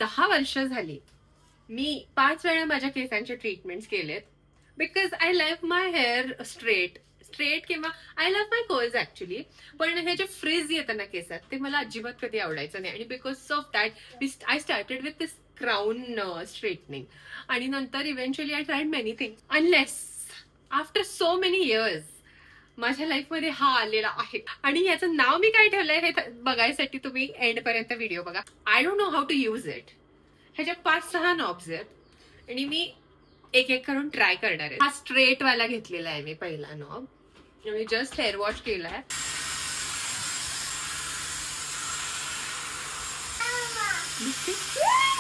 10 वर्ष झाली मी 5 वेळा माझ्या केसांचे ट्रीटमेंट्स केलेत. Because I love my hair straight straight किंवा I love my curls actually. पण हे जे फ्रीज येतं ना केसात ते मला अजिबात कधी आवडायचं नाही. आणि because of that I started with this crown straightening. आणि नंतर eventually I tried many thing unless after so many years माझ्या लाईफमध्ये हा आलेला आहे. आणि याचं नाव मी काय ठेवलंय हे बघायसाठी तुम्ही एंड पर्यंत व्हिडिओ बघा. I don't know how to use it. ह्याच्या 5-6 नॉब्स आहेत आणि मी एक एक करून ट्राय करणार आहे. हा स्ट्रेट वाला घेतलेला आहे मी पहिला नॉब. मी जस्ट हेअर वॉश केलाय.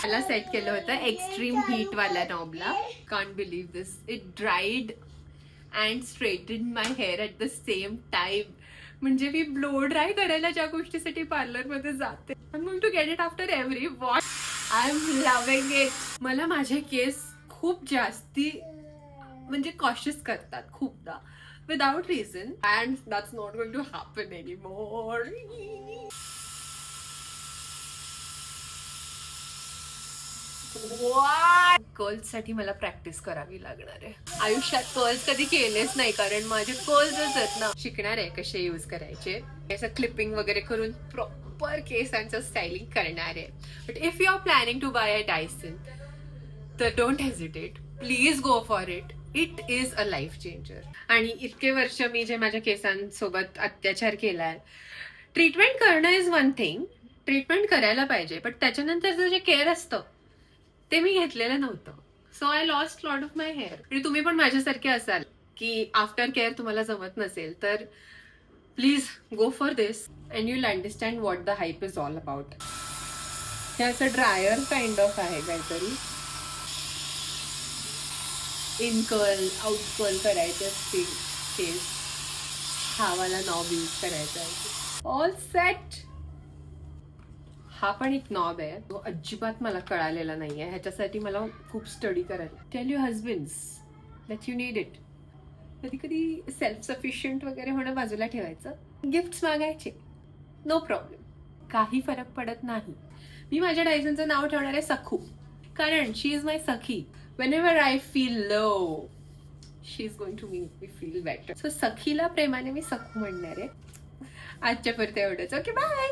मला सेट केलं होतं एक्स्ट्रीम हीट वाल्या नॉबला. Can't believe this. It dried and straighted my hair at the same time. म्हणजे मी ब्लो ड्राय करायला ज्या गोष्टीसाठी पार्लरमध्ये जाते I am going to get it after every wash. I am loving it. मला माझे केस खूप जास्ती म्हणजे कॉशियस करतात खूपदा without reason. And that's not going to happen anymore. Curls साठी मला प्रॅक्टिस करावी लागणार आहे. आयुष्यात कर्ल्स कधी केलेच नाही कारण माझे कर्ल्सच आहेत ना. शिकणार आहे कसे यूज करायचे. असं क्लिपिंग वगैरे करून प्रॉपर केसांचं स्टायलिंग करणार आहे. But if you are planning to buy a Dyson तर don't hesitate. Please go for it. It is a life changer. आणि इतके वर्ष मी जे माझ्या केसांसोबत अत्याचार केलाय. ट्रीटमेंट करणं इज वन थिंग. ट्रीटमेंट करायला पाहिजे पण त्याच्यानंतरचं जे केअर असतं ते मी घेतलेलं नव्हतं. So I lost lot of my hair. आणि तुम्ही पण माझ्यासारखे असाल की आफ्टर केअर तुम्हाला जमत नसेल तर please go for this and you will understand what the hype is all about. हे असं ड्रायर काइंड ऑफ आहे काहीतरी. इन कर्ल आउट कर्ल करायचे असतील केस. हा वाला नॉब यूज करायचा आहे. All set. हा पण एक नॉब आहे. तो अजिबात मला कळालेला नाहीये. ह्याच्यासाठी मला खूप स्टडी करायला. Tell your husbands that you need it. कधी कधी सेल्फ सफिशियंट वगैरे होणं बाजूला ठेवायचं. गिफ्ट्स मागायचे. No problem. काही फरक पडत नाही. मी माझ्या डायसनचं नाव ठेवणार आहे सखू. कारण she is my sakhi. whenever I feel low, she's going to make me feel better. So सखीला प्रेमाने मी सखू म्हणणार आहे. आजच्या पुरते एवढंच. Okay bye.